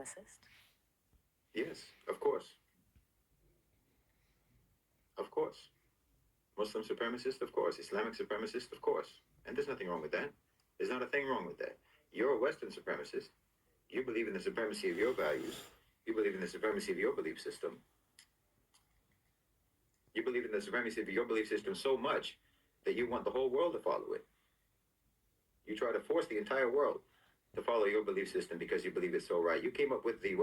supremacist? Yes, of course. Of course. Muslim supremacist, of course. Islamic supremacist, of course. And there's nothing wrong with that. There's not a thing wrong with that. You're a Western supremacist. You believe in the supremacy of your values. You believe in the supremacy of your belief system. You believe in the supremacy of your belief system so much that you want the whole world to follow it. You try to force the entire world to follow your belief system because you believe it's so right. You came up with the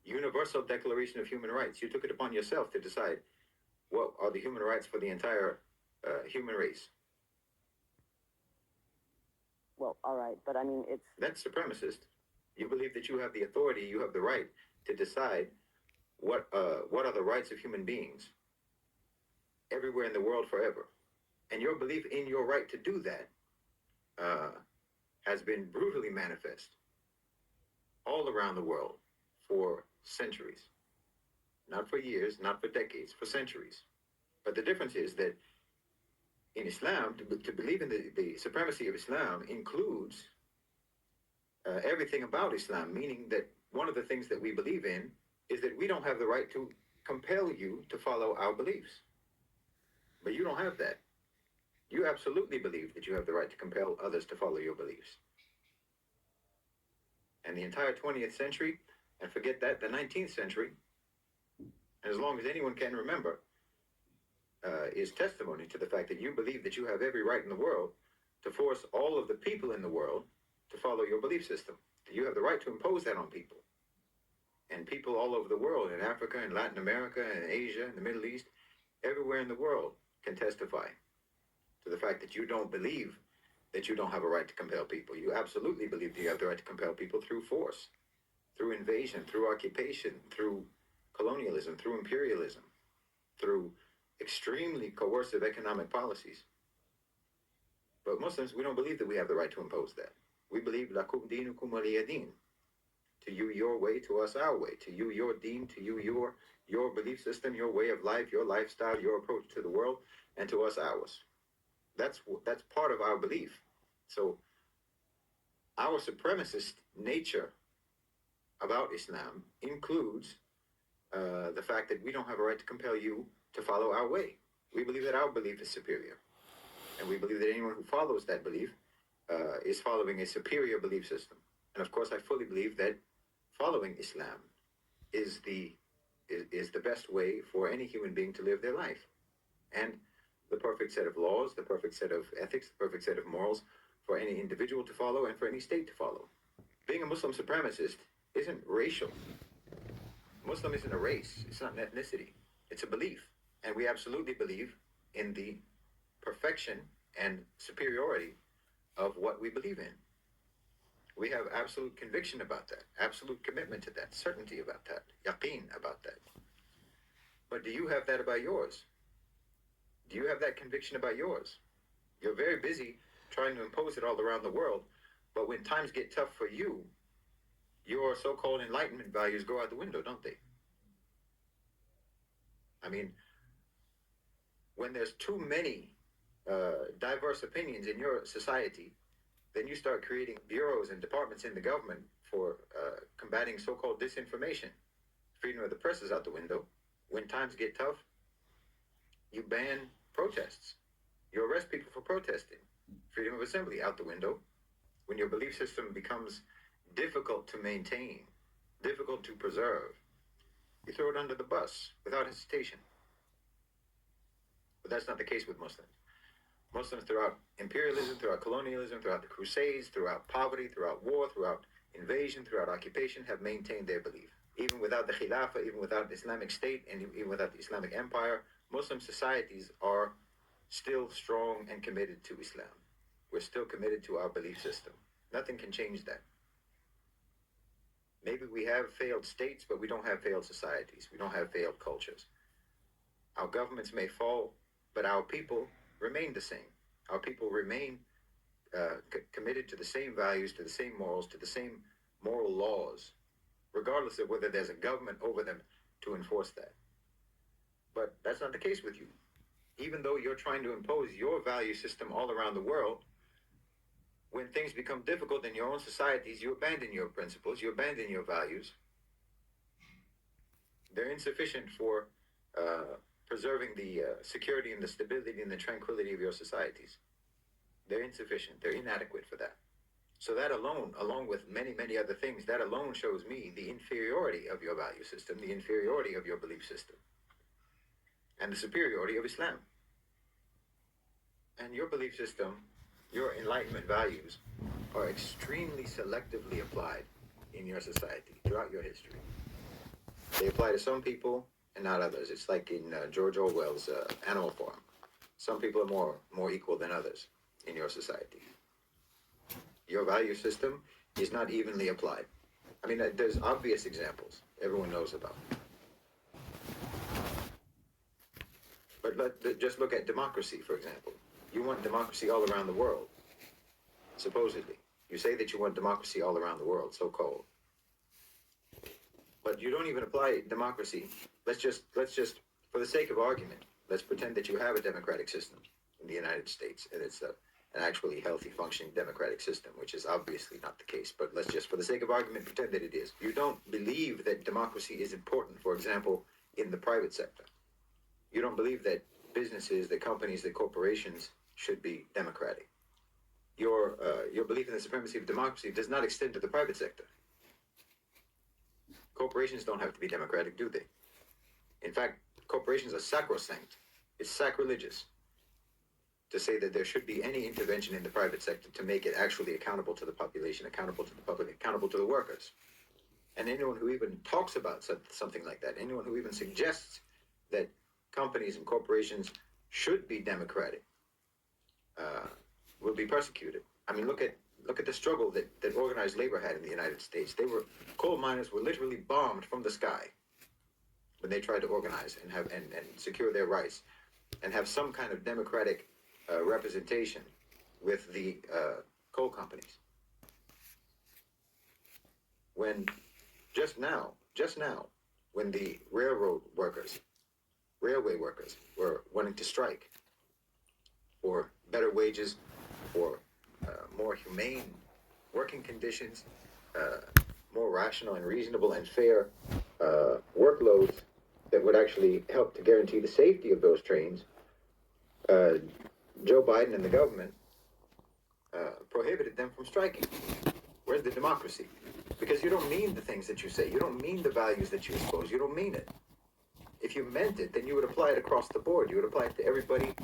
Universal Declaration of Human Rights. You took it upon yourself to decide what are the human rights for the entire human race. Well, all right, but I mean, it's... That's supremacist. You believe that you have the authority, you have the right to decide what are the rights of human beings everywhere in the world forever. And your belief in your right to do that has been brutally manifest all around the world for centuries. Not for years, not for decades, for centuries. But the difference is that in Islam, to believe in the supremacy of Islam includes everything about Islam, meaning that one of the things that we believe in is that we don't have the right to compel you to follow our beliefs. But you don't have that. You absolutely believe that you have the right to compel others to follow your beliefs. And the entire 20th century, and forget that, the 19th century, as long as anyone can remember, is testimony to the fact that you believe that you have every right in the world to force all of the people in the world to follow your belief system. You have the right to impose that on people. And people all over the world, in Africa, in Latin America, in Asia, in the Middle East, everywhere in the world can testify to the fact that you don't believe that you don't have a right to compel people. You absolutely believe that you have the right to compel people through force, through invasion, through occupation, through colonialism, through imperialism, through extremely coercive economic policies. But Muslims, we don't believe that we have the right to impose that. We believe lakum dinukum waliya din. To you your way, to us our way. To you your deen, to you your belief system, your way of life, your lifestyle, your approach to the world, and to us ours. That's part of our belief. So our supremacist nature about Islam includes the fact that we don't have a right to compel you to follow our way. We believe that our belief is superior. And we believe that anyone who follows that belief is following a superior belief system. And of course, I fully believe that following Islam is the best way for any human being to live their life. And the perfect set of laws, the perfect set of ethics, the perfect set of morals for any individual to follow and for any state to follow. Being a Muslim supremacist isn't racial. Muslim isn't a race. It's not an ethnicity. It's a belief. And we absolutely believe in the perfection and superiority of what we believe in. We have absolute conviction about that, absolute commitment to that, certainty about that, yaqeen about that. But do you have that about yours? Do you have that conviction about yours? You're very busy trying to impose it all around the world, but when times get tough for you, your so-called enlightenment values go out the window, don't they? I mean, when there's too many diverse opinions in your society, then you start creating bureaus and departments in the government for combating so-called disinformation. Freedom of the press is out the window. When times get tough, you ban protests. You arrest people for protesting. Freedom of assembly out the window. When your belief system becomes difficult to maintain, difficult to preserve, you throw it under the bus without hesitation. But that's not the case with Muslims. Muslims throughout imperialism, throughout colonialism, throughout the Crusades, throughout poverty, throughout war, throughout invasion, throughout occupation, have maintained their belief. Even without the Khilafah, even without the Islamic State, and even without the Islamic Empire, Muslim societies are still strong and committed to Islam. We're still committed to our belief system. Nothing can change that. Maybe we have failed states, but we don't have failed societies. We don't have failed cultures. Our governments may fall, but our people remain the same. Our people remain committed to the same values, to the same morals, to the same moral laws, regardless of whether there's a government over them to enforce that. But that's not the case with you. Even though you're trying to impose your value system all around the world, when things become difficult in your own societies, you abandon your principles, you abandon your values, They're insufficient for preserving the security and the stability and the tranquility of your societies. They're insufficient. They're inadequate for that. So that alone, along with many, many other things, that alone shows me the inferiority of your value system, the inferiority of your belief system, and the superiority of Islam. And your belief system, your Enlightenment values, are extremely selectively applied in your society throughout your history. They apply to some people and not others. It's like in George Orwell's Animal Farm. Some people are more equal than others in your society. Your value system is not evenly applied. I mean, there's obvious examples everyone knows about. But just look at democracy, for example. You want democracy all around the world, supposedly. You say that you want democracy all around the world, so-called. But you don't even apply democracy. Let's just, for the sake of argument, let's pretend that you have a democratic system in the United States, and it's an actually healthy, functioning democratic system, which is obviously not the case. But let's just, for the sake of argument, pretend that it is. You don't believe that democracy is important, for example, in the private sector. You don't believe that businesses, that companies, that corporations should be democratic. Your belief in the supremacy of democracy does not extend to the private sector. Corporations don't have to be democratic, do they? In fact, corporations are sacrosanct. It's sacrilegious to say that there should be any intervention in the private sector to make it actually accountable to the population, accountable to the public, accountable to the workers. And anyone who even talks about something like that, anyone who even suggests that companies and corporations should be democratic, will be persecuted. I mean, look at the struggle that organized labor had in the United States. Coal miners were literally bombed from the sky when they tried to organize and secure their rights and have some kind of democratic representation with the coal companies. When just now, when the railway workers were wanting to strike for better wages, for more humane working conditions, more rational and reasonable and fair workloads that would actually help to guarantee the safety of those trains, Joe Biden and the government prohibited them from striking. Where's the democracy? Because you don't mean the things that you say. You don't mean the values that you expose. You don't mean it. If you meant it, then you would apply it across the board. You would apply it to everybody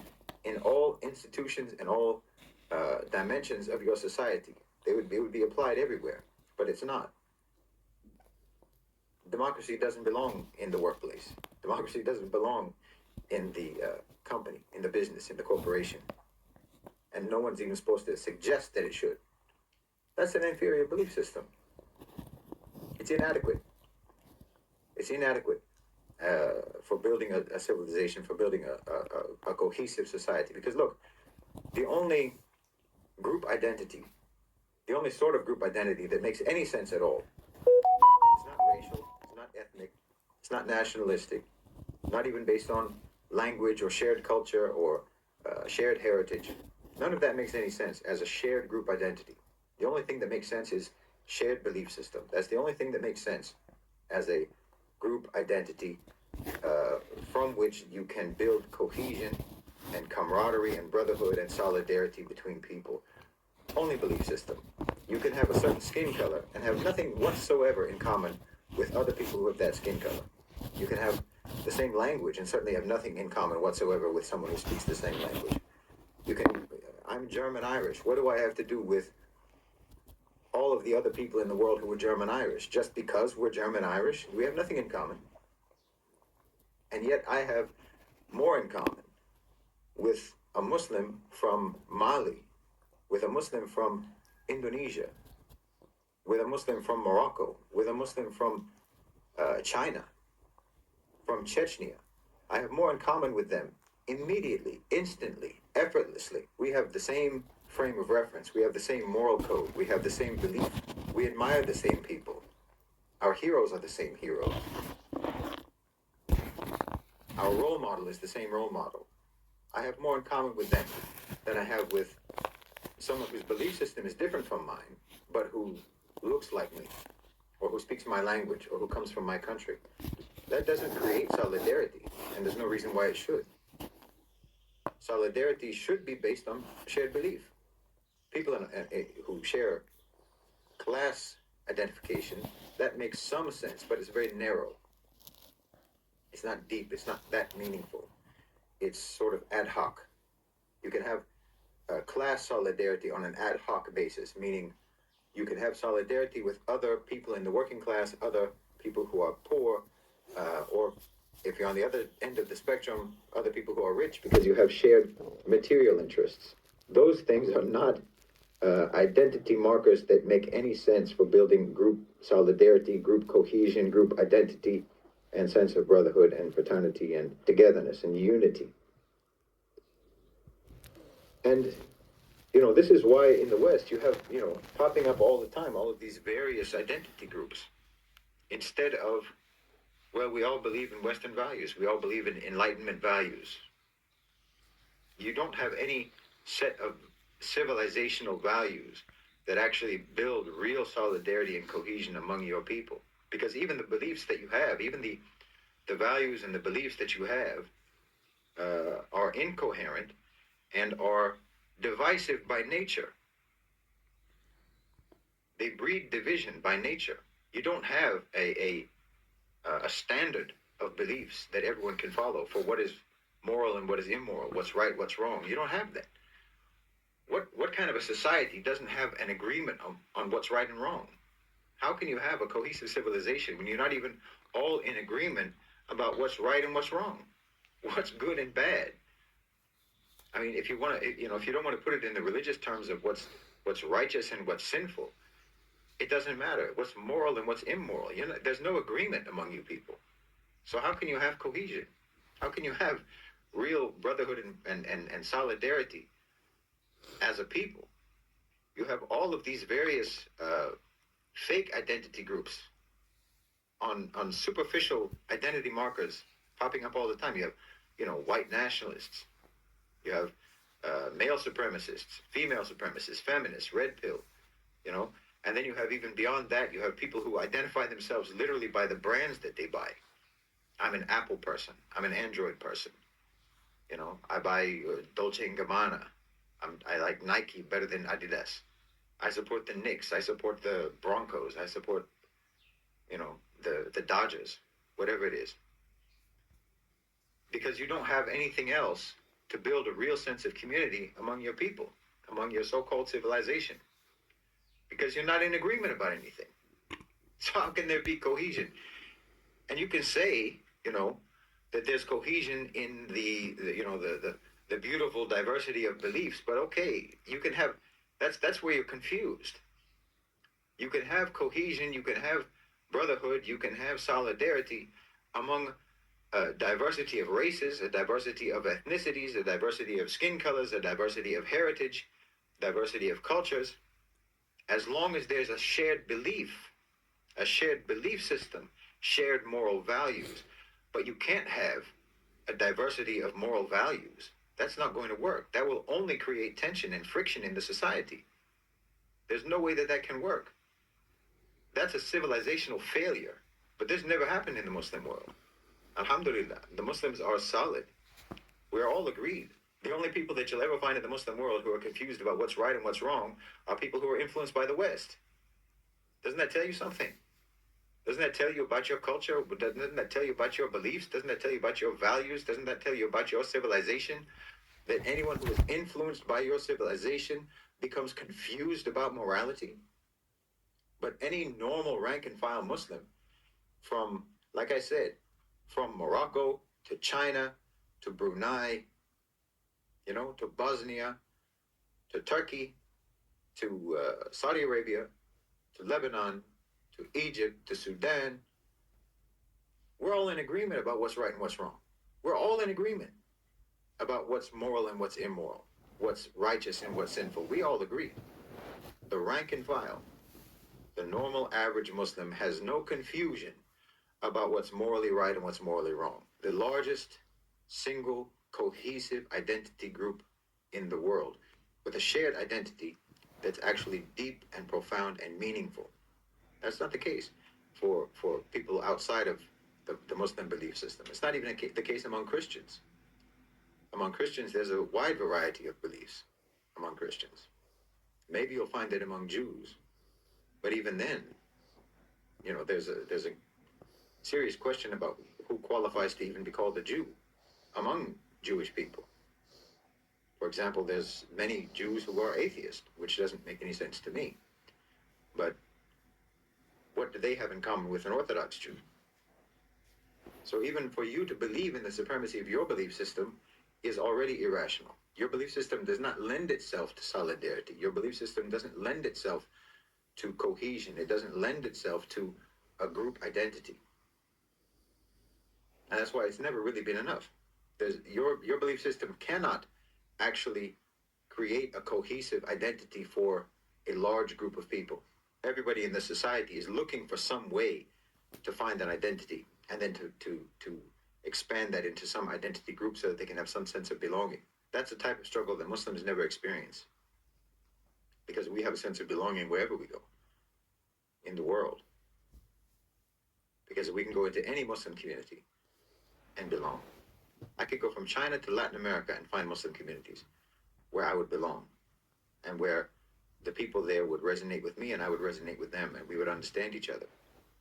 in all institutions and all dimensions of your society. It would be applied everywhere, but it's not. Democracy doesn't belong in the workplace. Democracy doesn't belong in the company, in the business, in the corporation. And no one's even supposed to suggest that it should. That's an inferior belief system. It's inadequate. It's inadequate for building a civilization, for building a cohesive society. Because look, the only group identity, the only sort of group identity that makes any sense at all, it's not racial, it's not ethnic, it's not nationalistic, not even based on language or shared culture or shared heritage. None of that makes any sense as a shared group identity. The only thing that makes sense is shared belief system. That's the only thing that makes sense as a group identity from which you can build cohesion and camaraderie and brotherhood and solidarity between people. Only belief system. You can have a certain skin color and have nothing whatsoever in common with other people who have that skin color. You can have the same language and certainly have nothing in common whatsoever with someone who speaks the same language. I'm German-Irish. What do I have to do with all of the other people in the world who are German-Irish? Just because we're German-Irish? We have nothing in common. And yet I have more in common with a Muslim from Mali, with a Muslim from Indonesia, with a Muslim from Morocco, with a Muslim from China, from Chechnya. I have more in common with them immediately, instantly, effortlessly. We have the same frame of reference. We have the same moral code. We have the same belief. We admire the same people. Our heroes are the same heroes. Our role model is the same role model. I have more in common with them than I have with someone whose belief system is different from mine, but who looks like me, or who speaks my language, or who comes from my country. That doesn't create solidarity, and there's no reason why it should. Solidarity should be based on shared belief. People who share class identification, that makes some sense, but it's very narrow. It's not deep. It's not that meaningful. It's sort of ad hoc. You can have class solidarity on an ad hoc basis, meaning you can have solidarity with other people in the working class, other people who are poor, or if you're on the other end of the spectrum, other people who are rich, because you have shared material interests. Those things are not identity markers that make any sense for building group solidarity, group cohesion, group identity, and sense of brotherhood and fraternity and togetherness and unity. And, you know, this is why in the West you have, you know, popping up all the time, all of these various identity groups. Instead of, well, we all believe in Western values. We all believe in Enlightenment values. You don't have any set of civilizational values that actually build real solidarity and cohesion among your people. Because even the beliefs that you have, even the values and the beliefs that you have are incoherent and are divisive by nature. They breed division by nature. You don't have a standard of beliefs that everyone can follow for what is moral and what is immoral, what's right, what's wrong. You don't have that. What kind of a society doesn't have an agreement on what's right and wrong? How can you have a cohesive civilization when you're not even all in agreement about what's right and what's wrong, what's good and bad? I mean, if you want to, you know, if you don't want to put it in the religious terms of what's righteous and what's sinful, it doesn't matter. What's moral and what's immoral? You know, there's no agreement among you people. So how can you have cohesion? How can you have real brotherhood and solidarity as a people? You have all of these various fake identity groups on superficial identity markers popping up all the time. You have, you know, white nationalists. You have male supremacists, female supremacists, feminists, red pill, you know. And then you have, even beyond that, you have people who identify themselves literally by the brands that they buy. I'm an Apple person. I'm an Android person. You know, I buy Dolce & Gabbana. I like Nike better than Adidas. I support the Knicks. I support the Broncos. I support, you know, the Dodgers, whatever it is. Because you don't have anything else to build a real sense of community among your people, among your so-called civilization. Because you're not in agreement about anything. So how can there be cohesion? And you can say, you know, that there's cohesion in the beautiful diversity of beliefs, but okay, you can have, that's where you're confused. You can have cohesion, you can have brotherhood, you can have solidarity among a diversity of races, a diversity of ethnicities, a diversity of skin colors, a diversity of heritage, diversity of cultures, as long as there's a shared belief system, shared moral values. But you can't have a diversity of moral values. That's not going to work. That will only create tension and friction in the society. There's no way that can work. That's a civilizational failure. But this never happened in the Muslim world. Alhamdulillah, the Muslims are solid. We're all agreed. The only people that you'll ever find in the Muslim world who are confused about what's right and what's wrong are people who are influenced by the West. Doesn't that tell you something? Doesn't that tell you about your culture? Doesn't that tell you about your beliefs? Doesn't that tell you about your values? Doesn't that tell you about your civilization? That anyone who is influenced by your civilization becomes confused about morality? But any normal rank and file Muslim, from, like I said, from Morocco to China to Brunei, you know, to Bosnia, to Turkey, to Saudi Arabia, to Lebanon, to Egypt, to Sudan, we're all in agreement about what's right and what's wrong. We're all in agreement about what's moral and what's immoral, what's righteous and what's sinful. We all agree. The rank and file, the normal average Muslim, has no confusion about what's morally right and what's morally wrong. The largest single cohesive identity group in the world, with a shared identity that's actually deep and profound and meaningful. That's not the case for people outside of the Muslim belief system. It's not even the case among Christians. Among Christians, there's a wide variety of beliefs among Christians. Maybe you'll find it among Jews, but even then, there's a serious question about who qualifies to even be called a Jew among Jewish people. For example, there's many Jews who are atheists, which doesn't make any sense to me. But what do they have in common with an Orthodox Jew? So even for you to believe in the supremacy of your belief system is already irrational. Your belief system does not lend itself to solidarity. Your belief system doesn't lend itself to cohesion. It doesn't lend itself to a group identity. And that's why it's never really been enough. Your belief system cannot actually create a cohesive identity for a large group of people. Everybody in the society is looking for some way to find an identity and then to expand that into some identity group so that they can have some sense of belonging. That's a type of struggle that Muslims never experience, because we have a sense of belonging wherever we go in the world. Because we can go into any Muslim community and belong. I could go from China to Latin America and find Muslim communities where I would belong and where the people there would resonate with me and I would resonate with them, and we would understand each other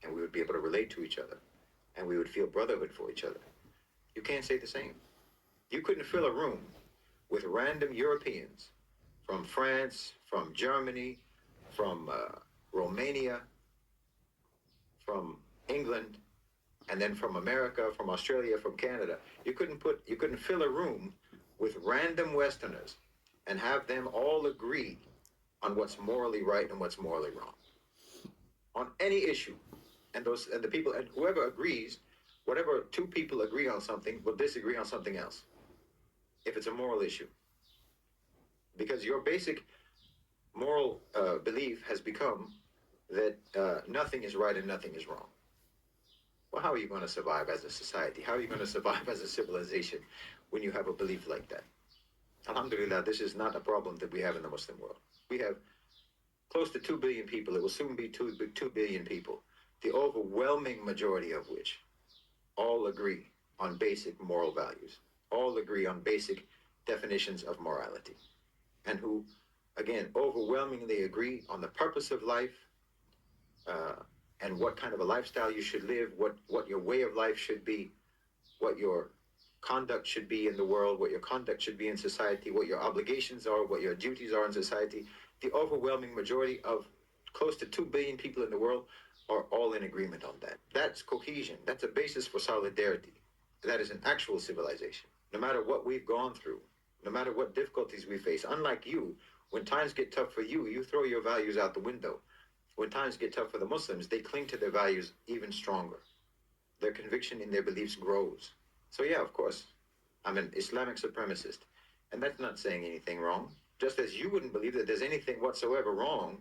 and we would be able to relate to each other and we would feel brotherhood for each other. You can't say the same. You couldn't fill a room with random Europeans from France, from Germany, from Romania, from England, and then from America, from Australia, from Canada. You couldn't fill a room with random Westerners and have them all agree on what's morally right and what's morally wrong on any issue. And the people, and whoever agrees, whatever two people agree on something will disagree on something else if it's a moral issue. Because your basic moral belief has become that nothing is right and nothing is wrong. Well, how are you going to survive as a society? How are you going to survive as a civilization when you have a belief like that? Alhamdulillah, this is not a problem that we have in the Muslim world. We have close to 2 billion people. It will soon be 2 billion people, the overwhelming majority of which all agree on basic moral values, all agree on basic definitions of morality, and who, again, overwhelmingly agree on the purpose of life, and what kind of a lifestyle you should live, what your way of life should be, what your conduct should be in the world, what your conduct should be in society, what your obligations are, what your duties are in society. The overwhelming majority of close to 2 billion people in the world are all in agreement on that. That's cohesion. That's a basis for solidarity. That is an actual civilization. No matter what we've gone through, no matter what difficulties we face, unlike you, when times get tough for you, you throw your values out the window. When times get tough for the Muslims, they cling to their values even stronger. Their conviction in their beliefs grows. So yeah, of course, I'm an Islamic supremacist, and that's not saying anything wrong. Just as you wouldn't believe that there's anything whatsoever wrong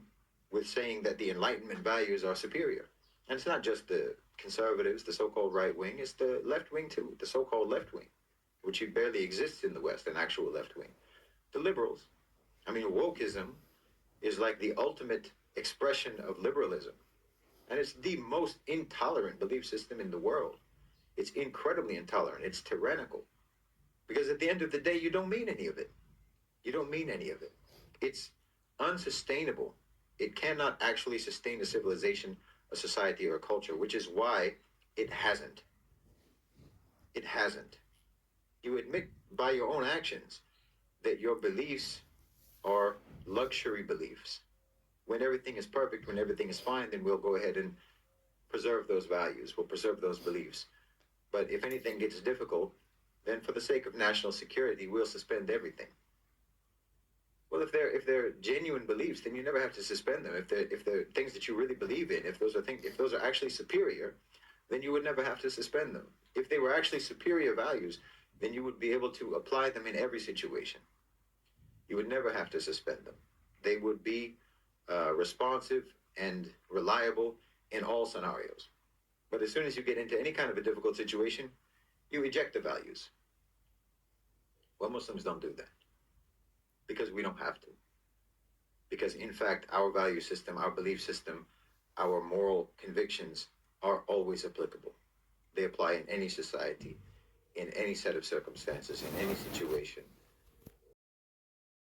with saying that the Enlightenment values are superior. And it's not just the conservatives, the so-called right wing, it's the left wing too, the so-called left wing, which barely exists in the West, an actual left wing. The liberals, wokeism is like the ultimate expression of liberalism. And it's the most intolerant belief system in the world. It's incredibly intolerant. It's tyrannical. Because at the end of the day, you don't mean any of it. You don't mean any of it. It's unsustainable. It cannot actually sustain a civilization, a society, or a culture, which is why it hasn't. It hasn't. You admit by your own actions that your beliefs are luxury beliefs. When everything is perfect, when everything is fine, then we'll go ahead and preserve those values. We'll preserve those beliefs. But if anything gets difficult, then for the sake of national security, we'll suspend everything. Well, if they're genuine beliefs, then you never have to suspend them. If they're things that you really believe in, if those are actually superior, then you would never have to suspend them. If they were actually superior values, then you would be able to apply them in every situation. You would never have to suspend them. They would be responsive and reliable in all scenarios. But as soon as you get into any kind of a difficult situation, you eject the values. Well, Muslims don't do that because we don't have to. Because in fact, our value system, our belief system, our moral convictions are always applicable. They apply in any society, in any set of circumstances, in any situation.